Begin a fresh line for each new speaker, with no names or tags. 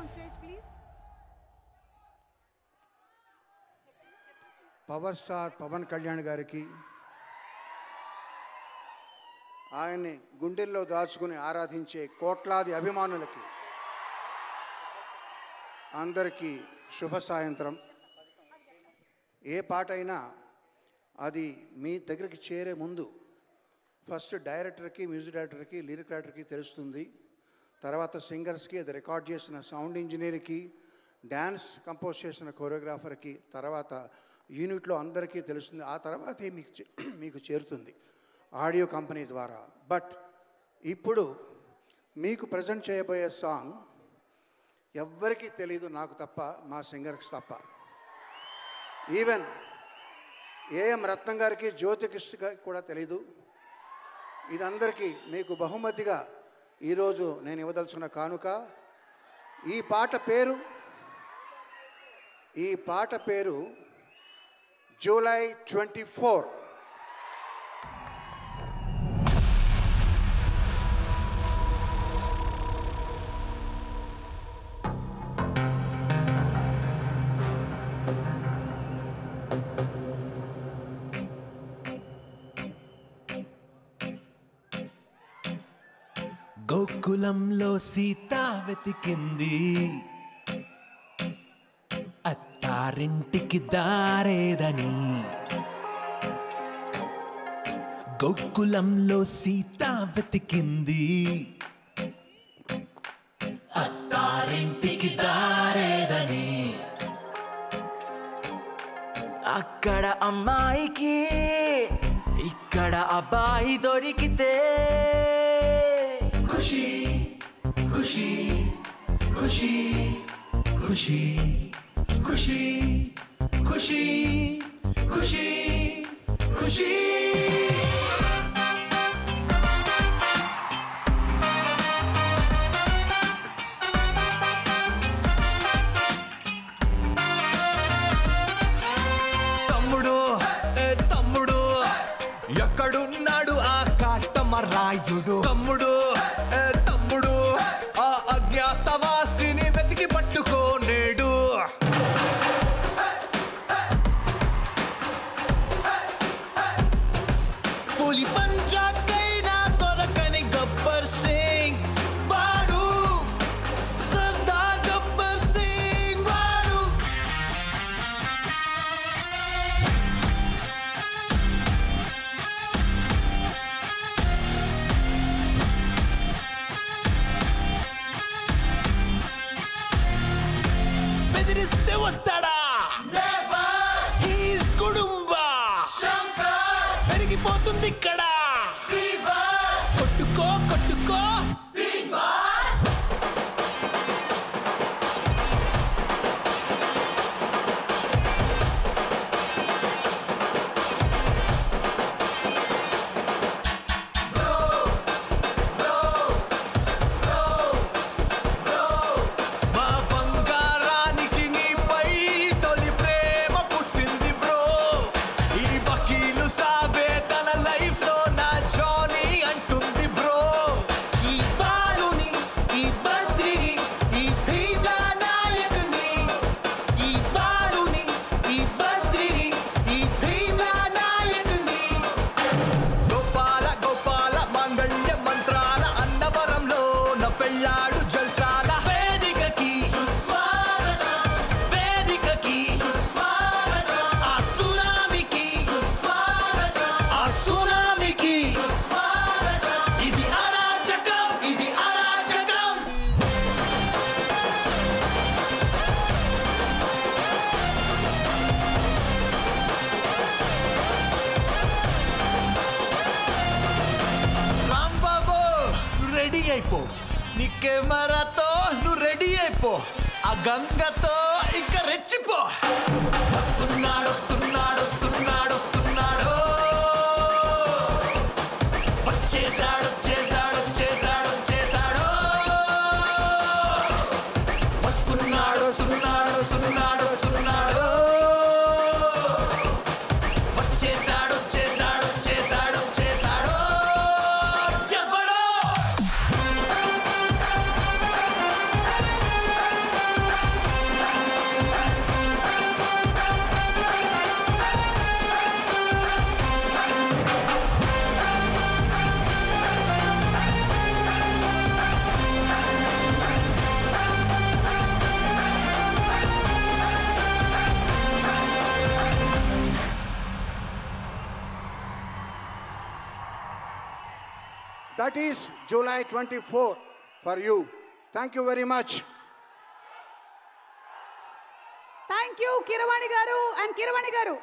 on stage, please.
Power star Pawan Kalyan గారికి ఆయన్ని గుండెల్లో దాచుకుని ఆరాధించే కోట్లాది అభిమానులకి అందరికీ శుభ సాయంత్రం. ఏ పాట అయినా అది మీ దగ్గరికి చేరే ముందు ఫస్ట్ డైరెక్టర్కి, మ్యూజిక్ డైరెక్టర్కి, లిరిక్ రైటర్కి తెలుస్తుంది. తర్వాత సింగర్స్కి, అది రికార్డ్ చేసిన సౌండ్ ఇంజనీర్కి, డ్యాన్స్ కంపోజ్ చేసిన కొరియోగ్రాఫర్కి, తర్వాత యూనిట్లో అందరికీ తెలుస్తుంది. ఆ తర్వాతే మీకు చేరుతుంది ఆడియో కంపెనీ ద్వారా. బట్ ఇప్పుడు మీకు ప్రజెంట్ చేయబోయే సాంగ్ ఎవ్వరికీ తెలీదు, నాకు తప్ప, మా సింగర్కి తప్ప. ఈవెన్ ఏఎం రత్నం గారికి, జ్యోతికృష్ణ గారికి కూడా తెలీదు. ఇదందరికీ మీకు బహుమతిగా ఈరోజు నేను ఇవ్వదలుచుకున్న కానుక. ఈ పాట పేరు జూలై 24.
గోకులంలో సీత వెతికింది, అత్తారింటికి దారేదని. గోకులంలో సీత వెతికింది, అత్తారింటికి దారేదని. అక్కడ అమ్మాయికి ఇక్కడ అబ్బాయి దొరికితే ఖుషి ఖుషి ఖుషి ఖుషి ఖుషి ఖుషి ఖుషి ఖుషి. తమ్ముడు తమ్ముడు ఎక్కడున్నాడు ఆ కాటమరాయుడు? తమ్ముడు తమ్ముడు ఆ అజ్ఞాతవాసిని వెతికి పట్టుకోనేడు. పులి పంజాకైనా దొరకని గబ్బర్ సింగ్ వాడు, సర్దార్ గబ్బర్ సింగ్ వాడు. బెదిరిస్తే వస్తాడా? హీస్ కుడుంబా పెరిగిపోతుంది ఇక్కడ. కొట్టుకో కొట్టుకో మా బంగారానికి నీపై తొలి ప్రేమ పుట్టింది బ్రో. ఈ వకీలు సాబే తన లైఫ్ లో నా జానీ అంటుంది బ్రో. ఈ బాలుని, ఈ బద్రిని, ఈ భీమ్లా నాయకుని. ఈ బాలుని, ఈ బద్రిని, ఈ భీమ్లా నాయకుని. గోపాల గోపాల మాంగళ్య మంత్రాల అన్నవరంలో నా పెళ్ళాడు జల్సాల. వేదికకి వేదికకి ఆ సునామికి ఆ సునామికి. ఇది అరాచకం, ఇది అరాచకం. రాంబాబు నువ్వు రెడీ అయిపో, నీ కెమెరాతో నువ్వు రెడీ అయిపో, ఆ గంగతో ఇంకా రెచ్చిపో. వస్తున్నాడు వస్తున్నాడు వస్తున్నాడు వస్తున్నాడు, వచ్చేసాడు వచ్చేసాడు వచ్చేసాడు వచ్చేసాడు. వస్తున్నాడు వస్తున్నాడు వస్తున్నాడు వస్తున్నాడు, వచ్చేసాడు వచ్చేసాడు వచ్చేసాడు వచ్చేసాడు. ఎవడో
That is July 24 for you. Thank you very much.
Thank you, Keeravani garu and Keeravani garu.